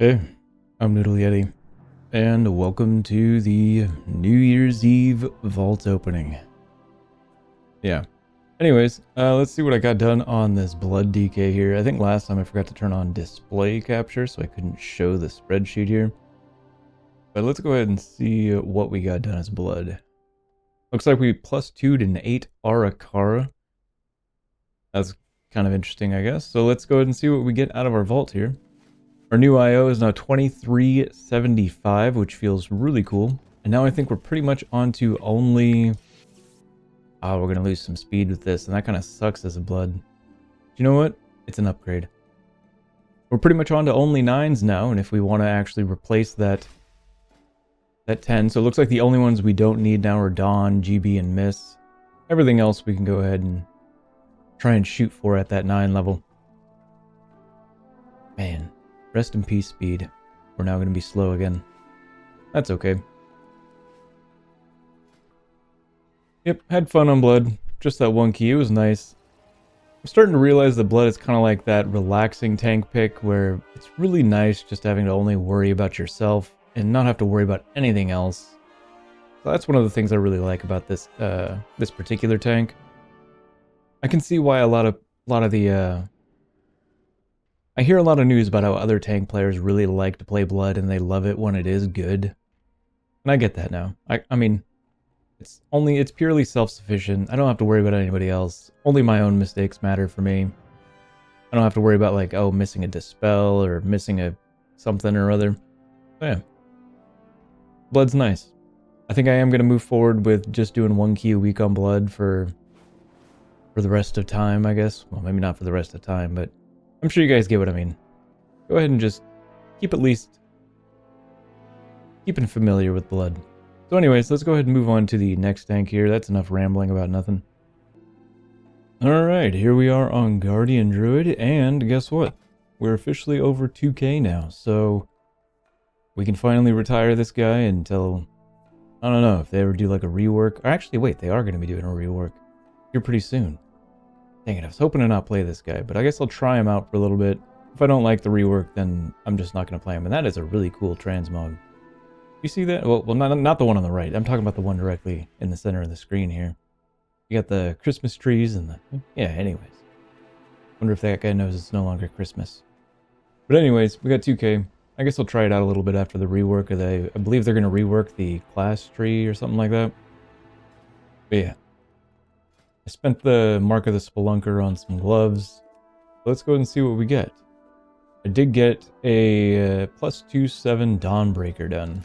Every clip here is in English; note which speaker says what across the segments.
Speaker 1: Hey, I'm Noodle Yeti, and welcome to the New Year's Eve vault opening. Yeah. Anyways, let's see what I got done on this blood DK here. I think last time I forgot to turn on display capture, so I couldn't show the spreadsheet here. But let's go ahead and see what we got done as blood. Looks like we +2'd an 8 Arakara. That's kind of interesting, I guess. So let's go ahead and see what we get out of our vault here. Our new IO is now 2375, which feels really cool. And now I think we're pretty much on to only... Oh, we're going to lose some speed with this, and that kind of sucks as a blood. Do you know what? It's an upgrade. We're pretty much on to only 9s now, and if we want to actually replace that 10, so it looks like the only ones we don't need now are Dawn, GB, and Miss. Everything else we can go ahead and try and shoot for at that 9 level. Man. Rest in peace, speed. We're now going to be slow again. That's okay. Yep, had fun on blood. Just that one key, it was nice. I'm starting to realize that blood is kind of like that relaxing tank pick where it's really nice just having to only worry about yourself and not have to worry about anything else. So that's one of the things I really like about this this particular tank. I can see why a lot of the I hear a lot of news about how other tank players really like to play blood and they love it when it is good. And I get that now. I mean, it's purely self-sufficient. I don't have to worry about anybody else. Only my own mistakes matter for me. I don't have to worry about like, oh, missing a dispel or missing a something or other. So yeah. Blood's nice. I think I am going to move forward with just doing 1 key a week on blood for the rest of time, I guess. Well, maybe not for the rest of time, but I'm sure you guys get what I mean. Go ahead and just keeping familiar with blood. So anyways, let's go ahead and move on to the next tank here. That's enough rambling about nothing. Alright, here we are on Guardian Druid, and guess what? We're officially over 2k now, so we can finally retire this guy until... I don't know if they ever do like a rework. Or actually, wait, they are going to be doing a rework here pretty soon. Dang it, I was hoping to not play this guy, but I guess I'll try him out for a little bit. If I don't like the rework, then I'm just not going to play him. And that is a really cool transmog. You see that? Well, not the one on the right. I'm talking about the one directly in the center of the screen here. You got the Christmas trees and the... Yeah, anyways. Wonder if that guy knows it's no longer Christmas. But anyways, we got 2k. I guess I'll try it out a little bit after the rework. I believe they're going to rework the class tree or something like that. But yeah. I spent the Mark of the Spelunker on some gloves. Let's go ahead and see what we get. I did get a +2/7 Dawnbreaker done. And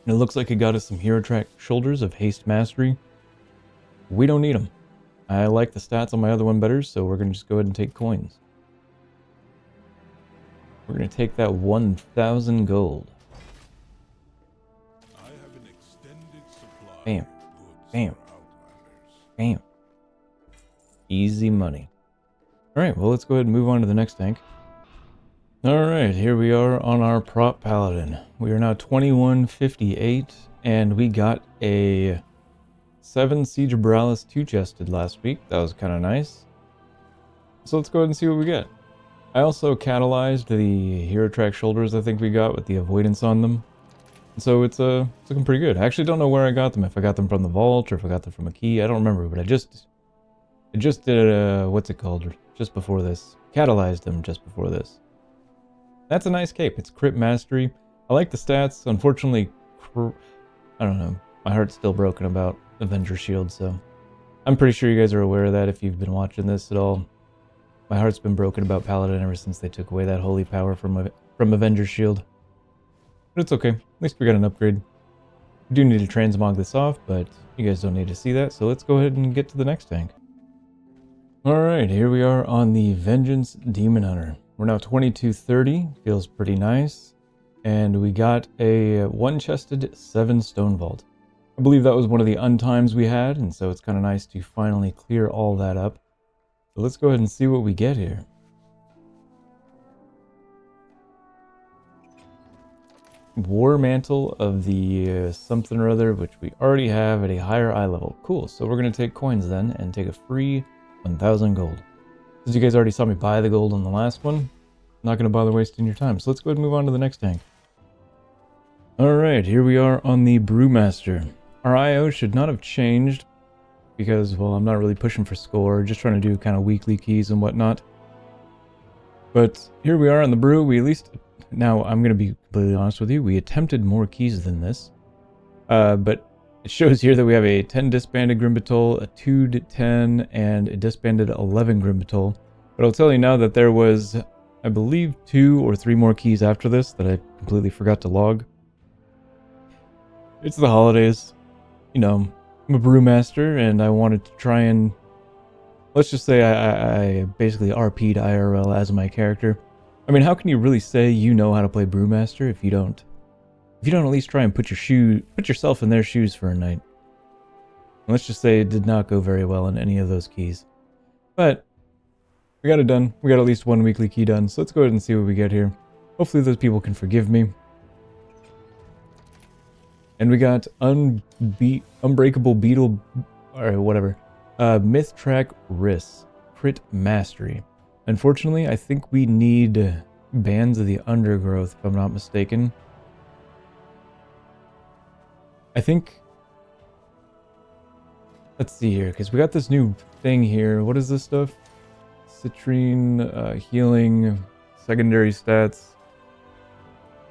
Speaker 1: it looks like it got us some Hero Track Shoulders of Haste Mastery. We don't need them. I like the stats on my other one better, so we're going to just go ahead and take coins. We're going to take that 1,000 gold.
Speaker 2: I have an extended supply
Speaker 1: Bam.
Speaker 2: of goods
Speaker 1: Bam.
Speaker 2: for Outlanders.
Speaker 1: Bam. Easy money. Alright, well let's go ahead and move on to the next tank. Alright, here we are on our prop paladin. We are now 2158, and we got a 7 Siege of Borealis 2-chested last week. That was kind of nice. So let's go ahead and see what we get. I also catalyzed the Hero Track Shoulders I think we got with the avoidance on them. And so it's looking pretty good. I actually don't know where I got them, if I got them from the vault or if I got them from a key. I don't remember, but I just did what's it called just before this. Catalyzed them just before this. That's a nice cape. It's crit mastery. I like the stats. Unfortunately, I don't know. My heart's still broken about Avenger Shield, so I'm pretty sure you guys are aware of that if you've been watching this at all. My heart's been broken about Paladin ever since they took away that holy power from Avenger Shield. But it's okay. At least we got an upgrade. We do need to transmog this off, but you guys don't need to see that, so let's go ahead and get to the next tank. Alright, here we are on the Vengeance Demon Hunter. We're now 2230, feels pretty nice. And we got a 1-chested 7 Stone Vault. I believe that was one of the untimes we had, and so it's kind of nice to finally clear all that up. So let's go ahead and see what we get here. War Mantle of the something or other, which we already have at a higher eye level. Cool, so we're going to take coins then and take a free 1,000 gold. Since you guys already saw me buy the gold on the last one, not going to bother wasting your time. So let's go ahead and move on to the next tank. Alright, here we are on the Brewmaster. Our IO should not have changed because, well, I'm not really pushing for score, just trying to do kind of weekly keys and whatnot. But here we are on the Brew. We at least, now I'm going to be completely honest with you, we attempted more keys than this. But it shows here that we have a 10 disbanded Grimbatol, a 2 10, and a disbanded 11 Grimbatol. But I'll tell you now that there was, I believe, 2 or 3 more keys after this that I completely forgot to log. It's the holidays. You know, I'm a brewmaster, and I wanted to try and... Let's just say I basically RP'd IRL as my character. I mean, how can you really say you know how to play brewmaster if you don't? If you don't at least try and put yourself in their shoes for a night. And let's just say it did not go very well in any of those keys. But we got it done. We got at least one weekly key done. So let's go ahead and see what we get here. Hopefully those people can forgive me. And we got Unbreakable Beetle, or whatever. Myth Track Riss. Crit Mastery. Unfortunately, I think we need Bands of the Undergrowth, if I'm not mistaken. I think... Let's see here, because we got this new thing here. What is this stuff? Citrine, healing, secondary stats.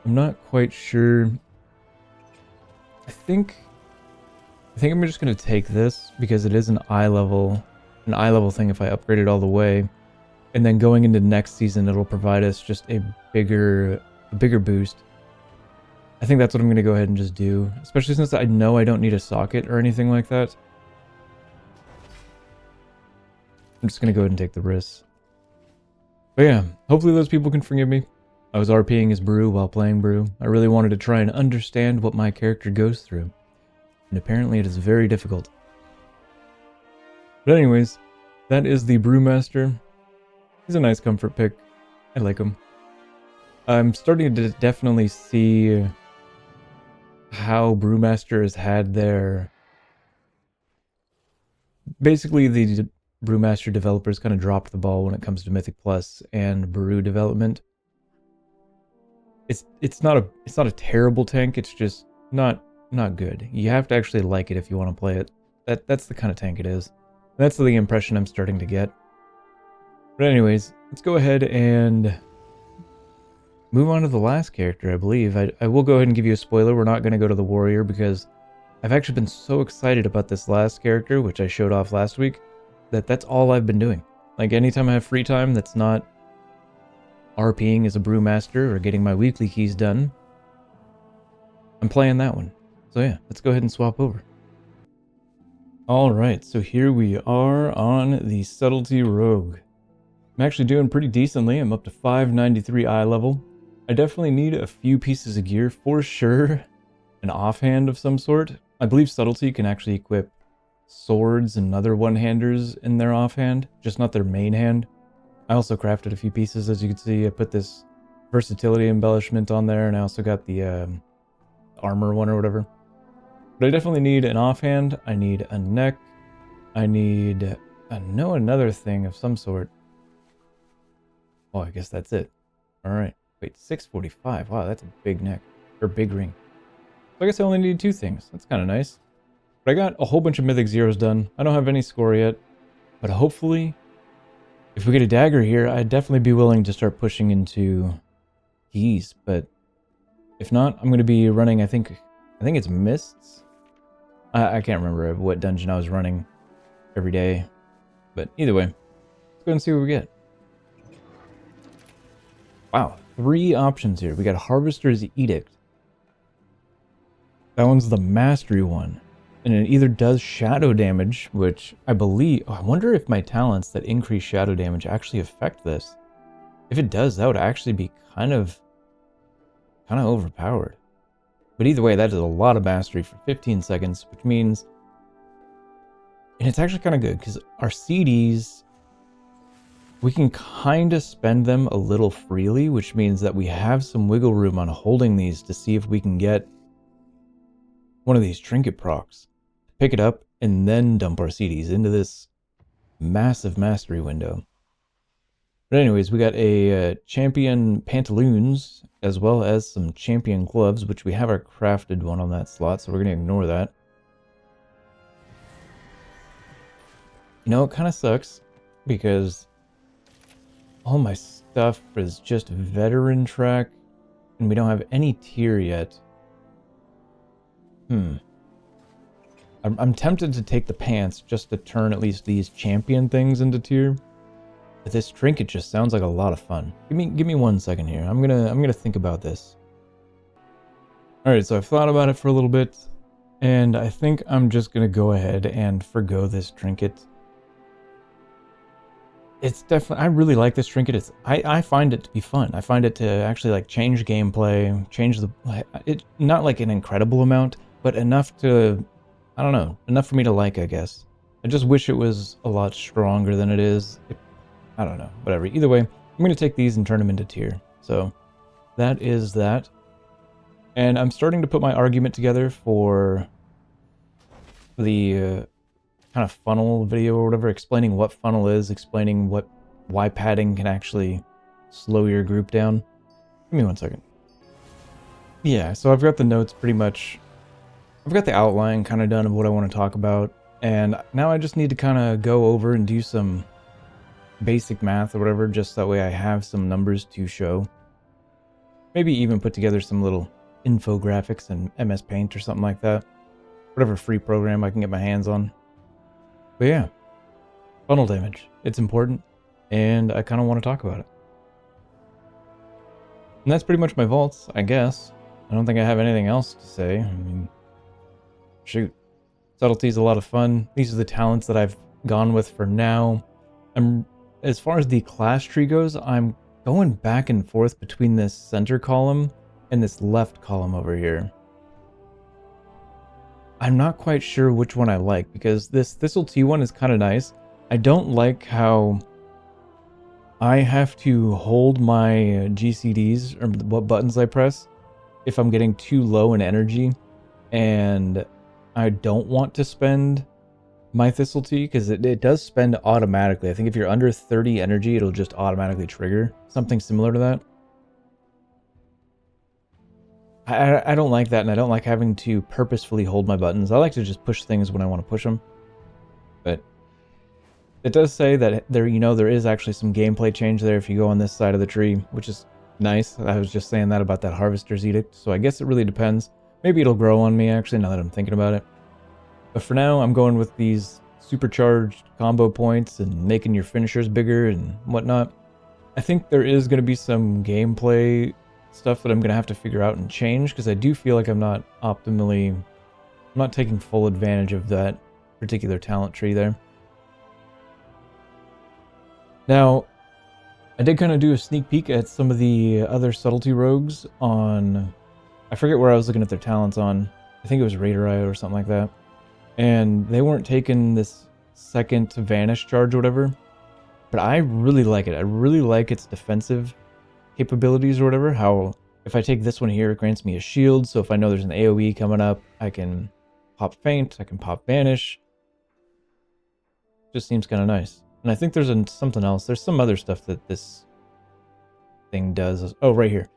Speaker 1: I'm not quite sure. I think I'm just going to take this because it is an eye level thing if I upgrade it all the way. And then going into next season, it'll provide us just a bigger boost. I think that's what I'm going to go ahead and just do, especially since I know I don't need a socket or anything like that. I'm just going to go ahead and take the risk. But yeah, hopefully those people can forgive me. I was RPing as Brew while playing Brew. I really wanted to try and understand what my character goes through. And apparently it is very difficult. But anyways, that is the Brewmaster. He's a nice comfort pick. I like him. I'm starting to definitely see how Brewmaster has had their... Basically, the Brewmaster developers kind of dropped the ball when it comes to Mythic Plus and Brew development. It's not a terrible tank. It's just not good. You have to actually like it if you want to play it. That's the kind of tank it is. That's the impression I'm starting to get. But anyways, let's go ahead and move on to the last character, I believe. I will go ahead and give you a spoiler. We're not going to go to the warrior because I've actually been so excited about this last character, which I showed off last week, that's all I've been doing. Like anytime I have free time that's not RPing as a brewmaster or getting my weekly keys done, I'm playing that one. So yeah, let's go ahead and swap over. Alright, so here we are on the Subtlety Rogue. I'm actually doing pretty decently. I'm up to 593 eye level. I definitely need a few pieces of gear for sure. An offhand of some sort. I believe Subtlety can actually equip swords and other one-handers in their offhand, just not their main hand. I also crafted a few pieces, as you can see. I put this versatility embellishment on there, and I also got the armor one or whatever. But I definitely need an offhand. I need a neck. I need another thing of some sort. Oh, I guess that's it. Alright. Wait, 645. Wow, that's a big neck. Or big ring. So I guess I only need 2 things. That's kind of nice. But I got a whole bunch of Mythic Zeros done. I don't have any score yet. But hopefully, if we get a dagger here, I'd definitely be willing to start pushing into keys. But if not, I'm going to be running, I think it's Mists. I can't remember what dungeon I was running every day. But either way, let's go and see what we get. Wow, 3 options here. We got Harvester's Edict. That one's the mastery one. And it either does shadow damage, which I believe... Oh, I wonder if my talents that increase shadow damage actually affect this. If it does, that would actually be kind of overpowered. But either way, that is a lot of mastery for 15 seconds, which means... And it's actually kind of good, because our CDs... We can kind of spend them a little freely, which means that we have some wiggle room on holding these to see if we can get one of these trinket procs. Pick it up, and then dump our CDs into this massive mastery window. But anyways, we got a champion pantaloons as well as some champion gloves, which we have our crafted one on that slot, so we're going to ignore that. You know, it kind of sucks because all my stuff is just veteran track and we don't have any tier yet. I'm tempted to take the pants just to turn at least these champion things into tier. But this trinket just sounds like a lot of fun. Give me 1 second here. I'm gonna think about this. Alright, so I've thought about it for a little bit, and I think I'm just gonna go ahead and forgo this trinket. It's definitely, I really like this trinket. I find it to be fun. I find it to actually like change gameplay, change the, it, not like an incredible amount, but enough to, I don't know, enough for me to like, I guess. I just wish it was a lot stronger than it is. I don't know, whatever. Either way, I'm going to take these and turn them into tier. So that is that. And I'm starting to put my argument together for the kind of funnel video or whatever, explaining what funnel is, explaining why padding can actually slow your group down. Give me 1 second. Yeah, so I've got the notes pretty much, I've got the outline kind of done of what I want to talk about, and now I just need to kind of go over and do some basic math or whatever, just that way I have some numbers to show. Maybe even put together some little infographics in MS Paint or something like that. Whatever free program I can get my hands on. But yeah, funnel damage. It's important, and I kind of want to talk about it. And that's pretty much my vaults, I guess. I don't think I have anything else to say. I mean, shoot. Subtlety's a lot of fun. These are the talents that I've gone with for now. As far as the class tree goes, I'm going back and forth between this center column and this left column over here. I'm not quite sure which one I like, because this Thistlety one is kind of nice. I don't like how I have to hold my GCDs, or what buttons I press, if I'm getting too low in energy, and I don't want to spend my Thistlety, because it does spend automatically. I think if you're under 30 energy, it'll just automatically trigger. Something similar to that. I don't like that, and I don't like having to purposefully hold my buttons. I like to just push things when I want to push them. But it does say that there is actually some gameplay change there if you go on this side of the tree, which is nice. I was just saying that about that Harvester's Edict, so I guess it really depends. Maybe it'll grow on me, actually, now that I'm thinking about it. But for now, I'm going with these supercharged combo points and making your finishers bigger and whatnot. I think there is going to be some gameplay stuff that I'm going to have to figure out and change, because I do feel like I'm not taking full advantage of that particular talent tree there. Now, I did kind of do a sneak peek at some of the other subtlety rogues on, I forget where I was looking at their talents on. I think it was Raider Eye or something like that. And they weren't taking this second vanish charge or whatever. But I really like it. I really like its defensive capabilities or whatever. How if I take this one here, it grants me a shield. So if I know there's an AoE coming up, I can pop feint, I can pop vanish. Just seems kind of nice. And I think there's something else. There's some other stuff that this thing does. Oh, right here.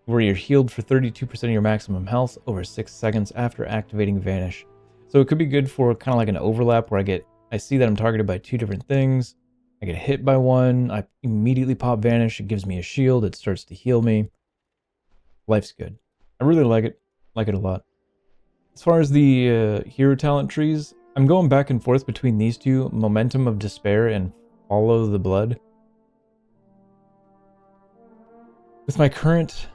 Speaker 1: Where you're healed for 32% of your maximum health over 6 seconds after activating vanish. So it could be good for kind of like an overlap where I see that I'm targeted by two different things. I get hit by one, I immediately pop vanish, it gives me a shield, it starts to heal me. Life's good. I really like it a lot. As far as the hero talent trees, I'm going back and forth between these two, Momentum of Despair and Follow the Blood. With my current,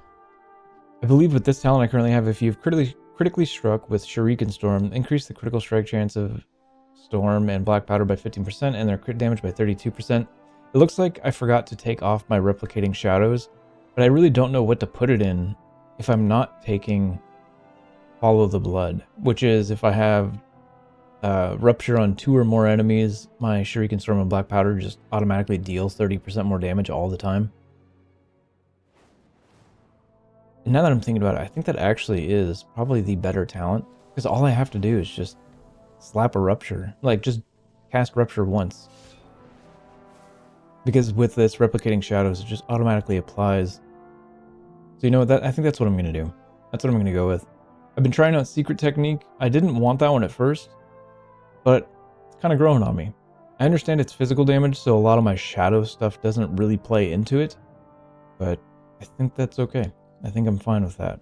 Speaker 1: I believe with this talent I currently have, if you've critically struck with Shuriken Storm, increase the critical strike chance of Storm and Black Powder by 15% and their crit damage by 32%. It looks like I forgot to take off my Replicating Shadows, but I really don't know what to put it in if I'm not taking Follow the Blood, which is if I have Rupture on 2 or more enemies, my Shuriken Storm and Black Powder just automatically deals 30% more damage all the time. And now that I'm thinking about it, I think that actually is probably the better talent, because all I have to do is just slap a Rupture, like just cast Rupture once. because with this replicating shadows, it just automatically applies. So you know what, I think that's what I'm going to do. That's what I'm going to go with. I've been trying out Secret Technique. I didn't want that one at first, but it's kind of growing on me. I understand it's physical damage, so a lot of my shadow stuff doesn't really play into it, but I think that's okay. I think I'm fine with that.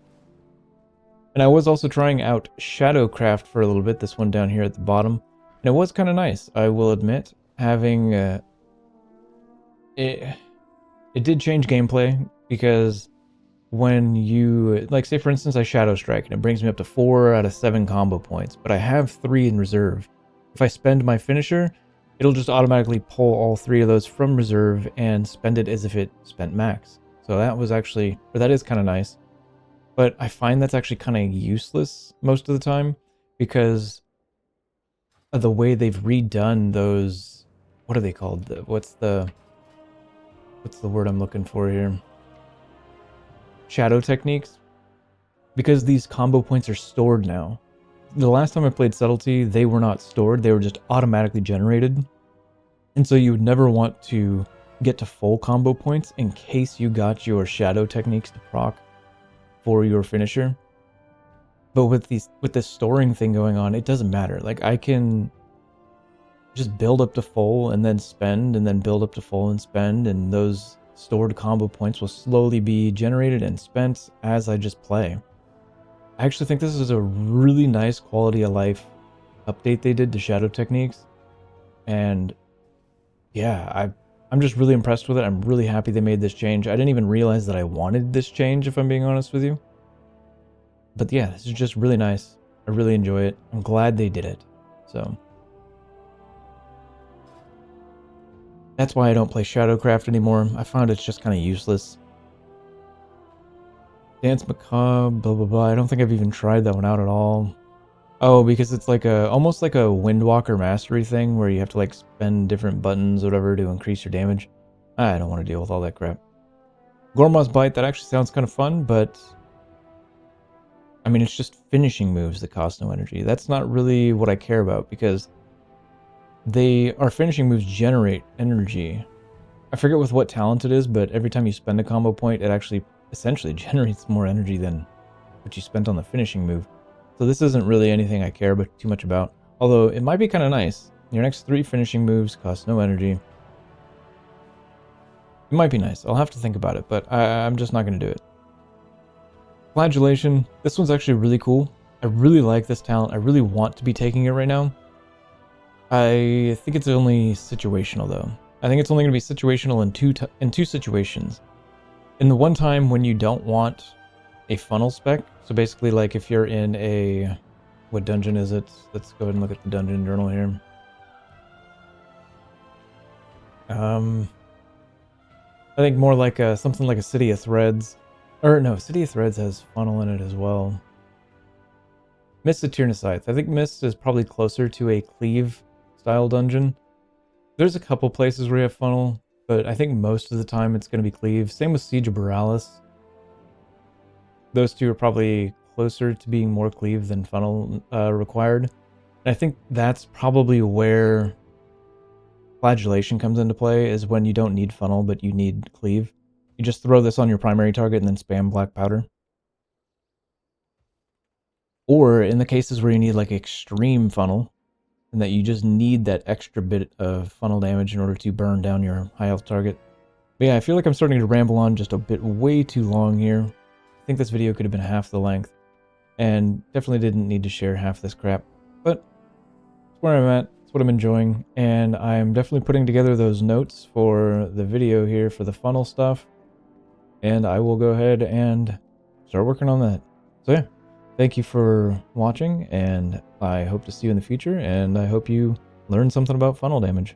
Speaker 1: And I was also trying out Shadowcraft for a little bit, this one down here at the bottom. And it was kind of nice, I will admit, having... it did change gameplay, because when you... Like, say for instance, I Shadow Strike, and it brings me up to 4 out of 7 combo points, but I have 3 in reserve. If I spend my finisher, it'll just automatically pull all 3 of those from reserve and spend it as if it spent max. So that was actually... Or that is kind of nice. But I find that's actually kind of useless most of the time, because of the way they've redone those... What are they called? What's the word I'm looking for here? Shadow techniques. Because these combo points are stored now. The last time I played Subtlety, they were not stored. They were just automatically generated. And so you would never want to get to full combo points in case you got your shadow techniques to proc for your finisher. But with this storing thing going on, it doesn't matter. Like, I can just build up to full and then spend, and then build up to full and spend, and those stored combo points will slowly be generated and spent as I just play. I actually think this is a really nice quality of life update they did to shadow techniques. And yeah, I'm just really impressed with it. I'm really happy they made this change. I didn't even realize that I wanted this change, if I'm being honest with you. But yeah, this is just really nice. I really enjoy it. I'm glad they did it. So that's why I don't play Shadowcraft anymore. I found it's just kind of useless. Dance Macabre, blah blah blah. I don't think I've even tried that one out at all. Oh, because it's like almost like a Windwalker mastery thing where you have to like spend different buttons or whatever to increase your damage. I don't want to deal with all that crap. Gormaw's Bite, that actually sounds kind of fun, but I mean, it's just finishing moves that cost no energy. That's not really what I care about, because our finishing moves generate energy. I forget with what talent it is, but every time you spend a combo point, it actually essentially generates more energy than what you spent on the finishing move. So this isn't really anything I care too much about. Although it might be kind of nice. Your next 3 finishing moves cost no energy. It might be nice. I'll have to think about it, but I'm just not going to do it. Flagellation. This one's actually really cool. I really like this talent. I really want to be taking it right now. I think it's only situational, though. I think it's only going to be situational in two situations. In the one time when you don't want a funnel spec, so basically like if you're in a... What dungeon is it? Let's go ahead and look at the dungeon journal here. I think more like something like a City of Threads. Or no, City of Threads has funnel in it as well. Mist of Tyrnisites. I think Mist is probably closer to a Cleave style dungeon. There's a couple places where you have funnel, but I think most of the time it's going to be Cleave. Same with Siege of Borealis. Those two are probably closer to being more Cleave than funnel required. And I think that's probably where Flagellation comes into play, is when you don't need funnel, but you need Cleave. You just throw this on your primary target and then spam black powder. Or in the cases where you need like extreme funnel, and that you just need that extra bit of funnel damage in order to burn down your high health target. But yeah, I feel like I'm starting to ramble on just a bit way too long here. I think this video could have been half the length, and definitely didn't need to share half this crap. But it's where I'm at, it's what I'm enjoying, and I'm definitely putting together those notes for the video here for the funnel stuff. And I will go ahead and start working on that. So yeah, thank you for watching, and I hope to see you in the future, and I hope you learned something about funnel damage.